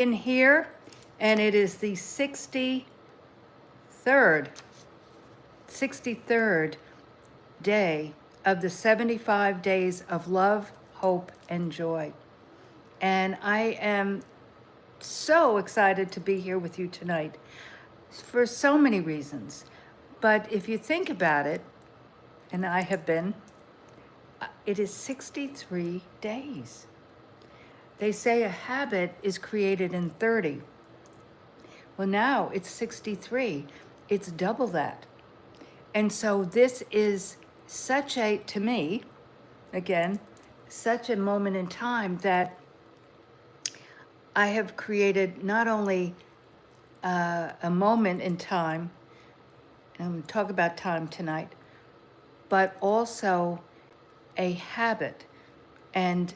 in here, and it is the 63rd day of the 75 days of love, hope, and joy. And I am so excited to be here with you tonight for so many reasons. But if you think about it, and I have been, it is 63 days. They say a habit is created in 30. Well, now it's 63. It's double that. And so this is such a, to me, again, such a moment in time that I have created not only a moment in time, and I'm going to talk about time tonight, but also a habit. And,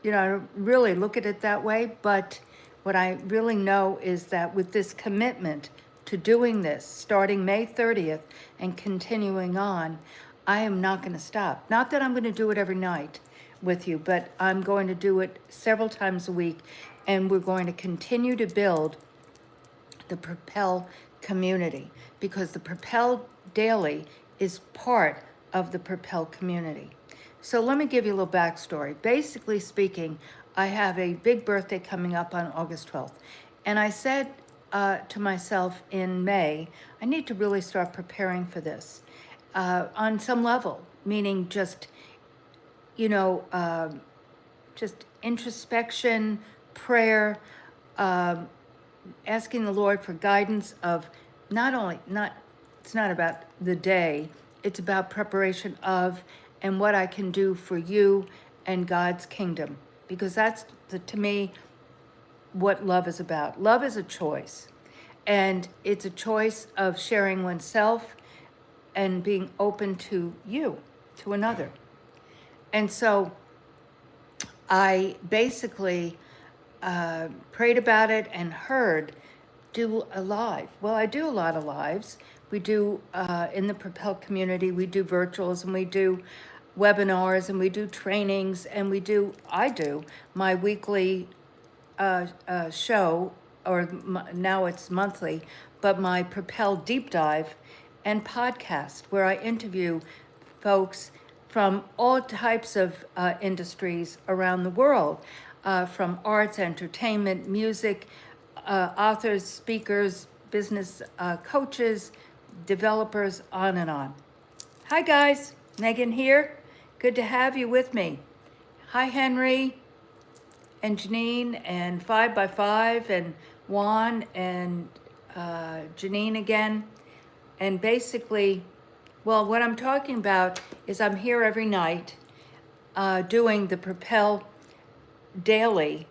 you know, I don't really look at it that way, but what I really know is that with this commitment to doing this, starting May 30th and continuing on, I am not going to stop. Not that I'm going to do it every night with you, but I'm going to do it several times a week, and we're going to continue to build the Propel community, because the Propel Daily is part of the Propel community. So let me give you a little backstory. Basically speaking, I have a big birthday coming up on August 12th. And I said to myself in May, I need to really start preparing for this on some level, meaning just, you know, just introspection, prayer, asking the Lord for guidance of it's not about the day, it's about preparation of and what I can do for you and God's kingdom. Because that's, to me, what love is about. Love is a choice. And it's a choice of sharing oneself and being open to you, to another. And so I basically prayed about it and heard do a live. Well, I do a lot of lives. We do, in the Propel community, we do virtuals and we do webinars and we do trainings and I do my weekly show, or now it's monthly, but my Propel Deep Dive and podcast, where I interview folks from all types of industries around the world, from arts, entertainment, music, authors, speakers, business coaches, developers, on and on. Hi guys, Megan here. Good to have you with me. Hi Henry and Janine and 5x5 and Juan and Janine again. And basically, well, what I'm talking about is I'm here every night doing the Propel Daily,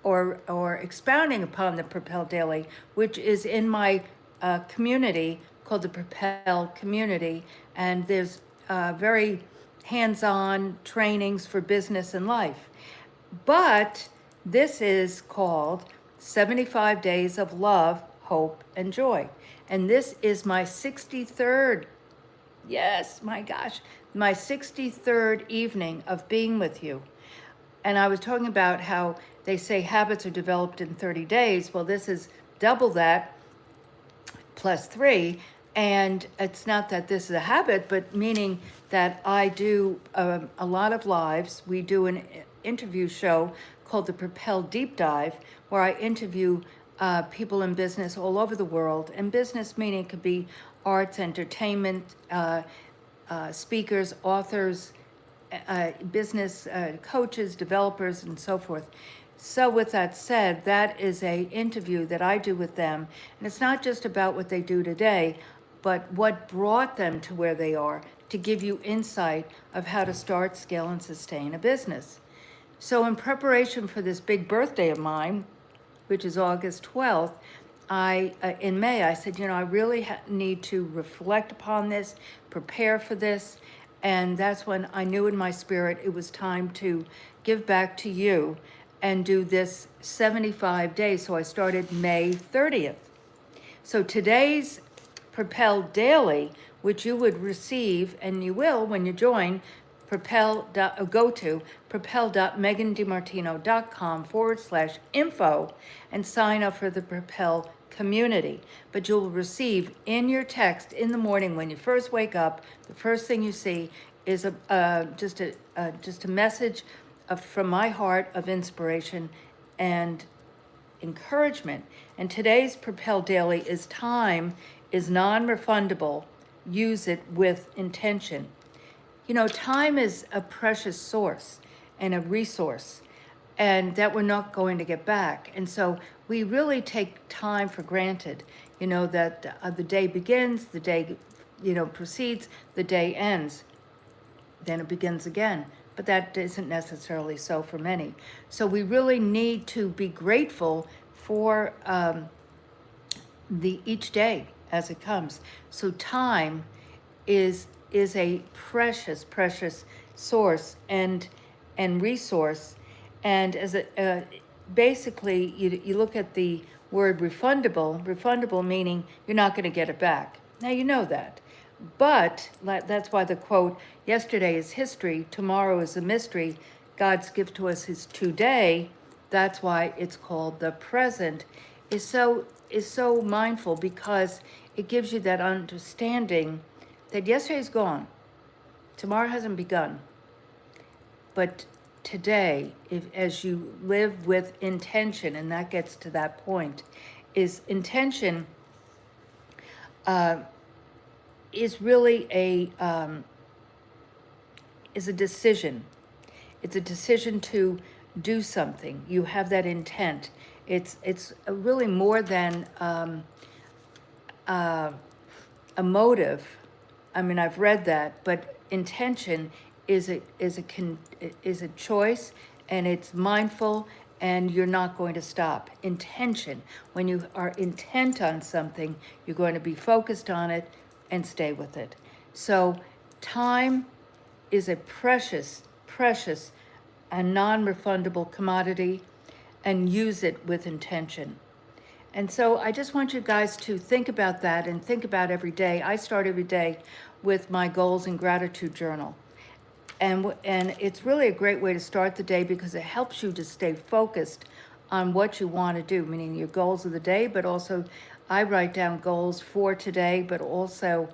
or expounding upon the Propel Daily, which is in my community called the Propel Community. And there's very hands-on trainings for business and life. But this is called 75 Days of Love, Hope, and Joy. And this is my 63rd, yes, my gosh, my 63rd evening of being with you. And I was talking about how they say habits are developed in 30 days. Well, this is double that plus 3. And it's not that this is a habit, but meaning that I do a lot of lives. We do an interview show called the Propel Deep Dive, where I interview people in business all over the world. And business meaning it could be arts, entertainment, speakers, authors, business coaches, developers, and so forth. So with that said, that is a interview that I do with them. And it's not just about what they do today, but what brought them to where they are, to give you insight of how to start, scale, and sustain a business. So in preparation for this big birthday of mine, which is August 12th, in May, I said, you know, I really need to reflect upon this, prepare for this. And that's when I knew in my spirit it was time to give back to you and do this 75 days. So I started May 30th. So today's Propel Daily, which you would receive, and you will when you join, go to propel.megandimartino.com/info and sign up for the Propel community. But you'll receive in your text in the morning when you first wake up, the first thing you see is just a message from my heart of inspiration and encouragement. And today's Propel Daily is time is non-refundable. Use it with intention. You know, time is a precious source and a resource, and that we're not going to get back. And so we really take time for granted, you know, that the day begins, the day, proceeds, the day ends, then it begins again. But that isn't necessarily so for many. So we really need to be grateful for each day as it comes. So time is a precious source and resource. And as basically you look at the word refundable meaning you're not going to get it back. Now you know that. But that's why the quote, yesterday is history, tomorrow is a mystery, God's gift to us is today. That's why it's called the present, is so mindful, because it gives you that understanding that yesterday's gone, tomorrow hasn't begun, but today, as you live with intention, and that gets to that point, is intention is really is a decision. It's a decision to do something. You have that intent. It's really more than a motive. I mean, I've read that, but intention is a choice, and it's mindful, and you're not going to stop. Intention, when you are intent on something, you're going to be focused on it and stay with it. So time is a precious and non-refundable commodity, and use it with intention. And so I just want you guys to think about that, and think about every day. I start every day with my goals and gratitude journal. And it's really a great way to start the day, because it helps you to stay focused on what you want to do, meaning your goals of the day, but also I write down goals for today, but also,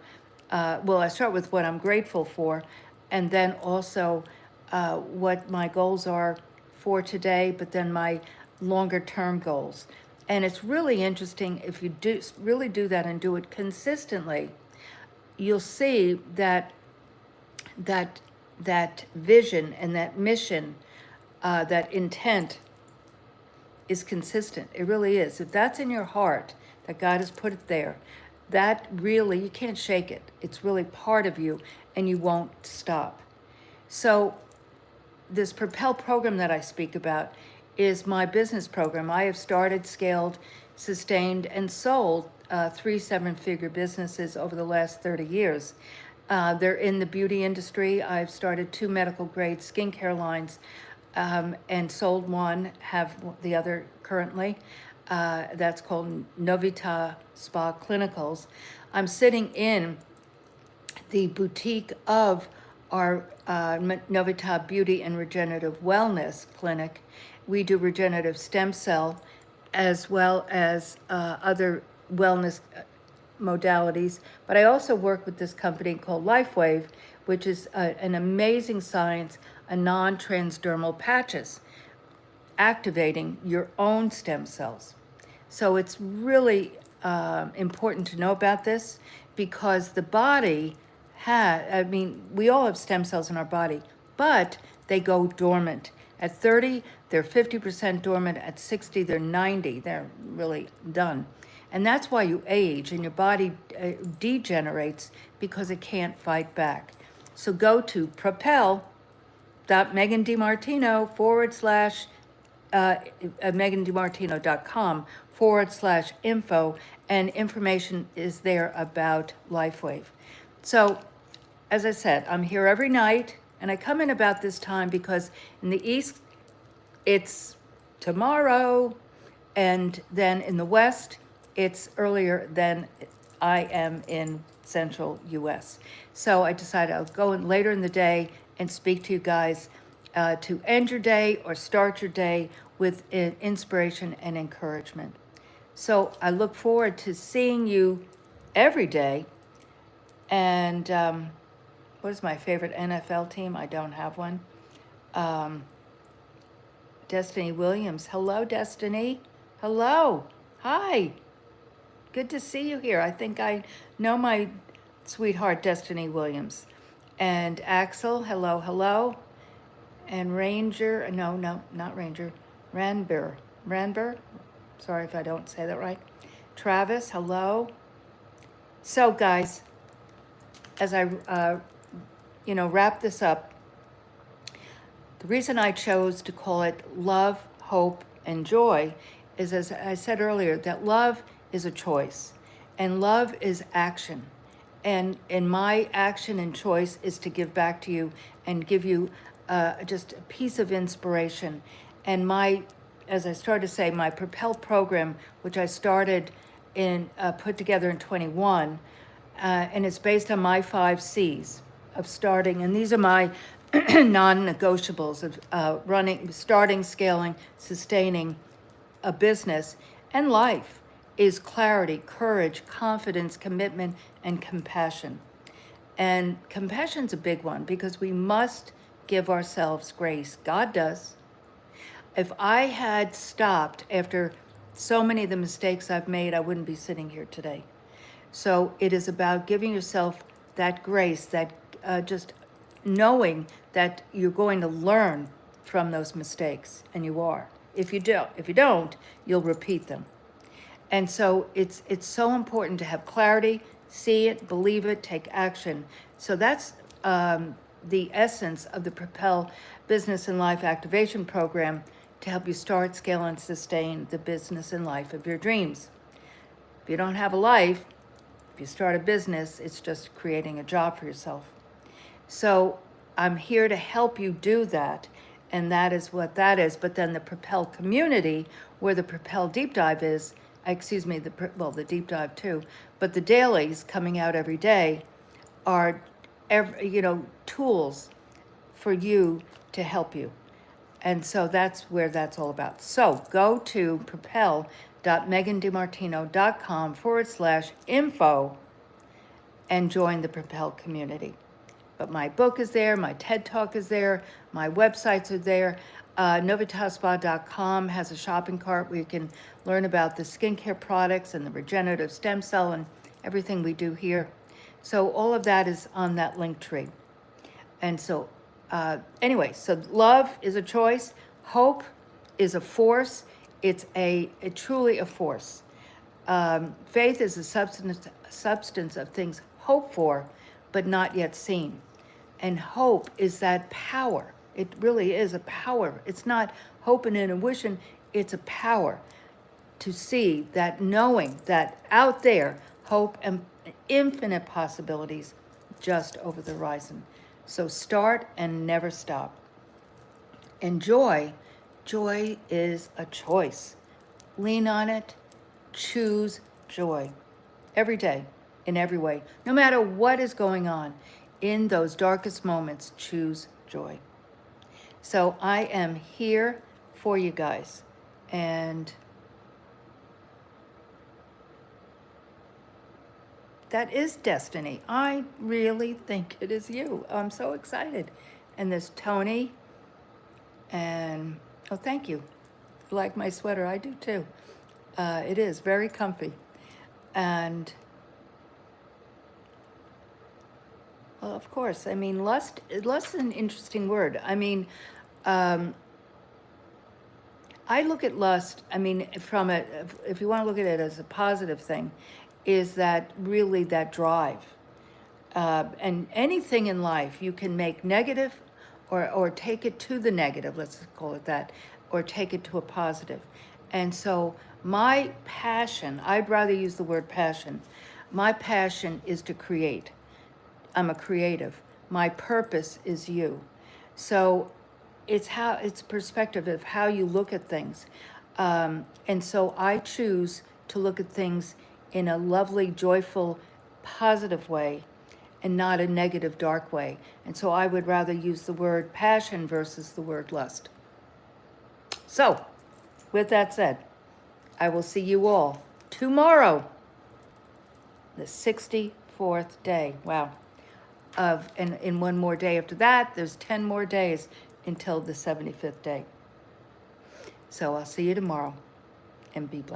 I start with what I'm grateful for, and then also what my goals are for today, but then my longer term goals. And it's really interesting, if you really do that and do it consistently, you'll see that vision and that mission, that intent is consistent. It really is. If that's in your heart, that God has put it there, that really, you can't shake it. It's really part of you, and you won't stop. So this Propel program that I speak about is my business program. I have started, scaled, sustained, and sold 3 7-figure businesses over the last 30 years. They're in the beauty industry. I've started 2 medical grade skincare lines, and sold one, have the other currently. That's called Novita Spa Clinicals. I'm sitting in the boutique of our Novita Beauty and Regenerative Wellness Clinic. We do regenerative stem cell as well as other wellness modalities, but I also work with this company called LifeWave, which is an amazing science, a non-transdermal patches, activating your own stem cells. So it's really important to know about this, because the body we all have stem cells in our body, but they go dormant. At 30, they're 50% dormant. At 60, they're 90. They're really done. And that's why you age and your body degenerates, because it can't fight back. So go to propel.megandimartino megandimartino.com/info, and information is there about LifeWave. So, as I said, I'm here every night, and I come in about this time because in the East, it's tomorrow, and then in the West, it's earlier than I am in Central U.S. So I decided I'll go in later in the day and speak to you guys to end your day or start your day with inspiration and encouragement. So I look forward to seeing you every day. And what is my favorite NFL team? I don't have one. Um, Destiny Williams. Hello, Destiny. Hello. Hi. Good to see you here. I think I know my sweetheart, Destiny Williams. And Axel. Hello, hello. And Ranger. No, no, not Ranger. Ranbur. Ranbur. Sorry if I don't say that right. Travis. Hello. So, guys, as I wrap this up, the reason I chose to call it Love, Hope, and Joy is, as I said earlier, that love is a choice and love is action. And my action and choice is to give back to you and give you just a piece of inspiration. And as I started to say, my Propel program, which I started put together in 21, and it's based on my 5 C's of starting. And these are my non-negotiables of starting, scaling, sustaining a business and life is clarity, courage, confidence, commitment, and compassion. And compassion's a big one because we must give ourselves grace. God does. If I had stopped after so many of the mistakes I've made, I wouldn't be sitting here today. So it is about giving yourself that grace, that just knowing that you're going to learn from those mistakes, and you are. If you don't, you'll repeat them. And so it's so important to have clarity, see it, believe it, take action. So that's the essence of the Propel Business and Life Activation Program to help you start, scale, and sustain the business and life of your dreams. If you don't have a life, if you start a business, it's just creating a job for yourself. So I'm here to help you do that, and that is what that is. But then the Propel community, where the Propel deep dive is, the deep dive too, but the dailies coming out every day are, tools for you to help you. And so that's where that's all about. So go to propel.megandimartino.com/info and join the Propel community. But my book is there, my TED Talk is there, my websites are there. Novitaspa.com has a shopping cart where you can learn about the skincare products and the regenerative stem cell and everything we do here. So all of that is on that link tree. And so, anyway, so love is a choice. Hope is a force. It's truly a force. Faith is a substance of things hoped for, but not yet seen. And hope is that power. It really is a power. It's not hoping and a wishing. It's a power to see that, knowing that out there, hope and infinite possibilities just over the horizon. So start and never stop. And joy is a choice. Lean on it. Choose joy every day, in every way. No matter what is going on, in those darkest moments, choose joy. So I am here for you guys. And that is destiny. I really think it is you. I'm so excited. And there's Tony. And, oh, thank you. You like my sweater? I do too. It is very comfy. And, well, of course, I mean, lust is an interesting word. I mean, I look at lust, I mean, if you want to look at it as a positive thing, is that really that drive. And anything in life you can make negative or take it to the negative, let's call it that, or take it to a positive. And so my passion, I'd rather use the word passion. My passion is to create. I'm a creative. My purpose is you. So it's perspective of how you look at things. And so I choose to look at things in a lovely, joyful, positive way. and not a negative, dark way. And so I would rather use the word passion versus the word lust. So, with that said, I will see you all tomorrow, the 64th day. Wow. And in one more day after that, there's 10 more days until the 75th day. So I'll see you tomorrow, and be blessed.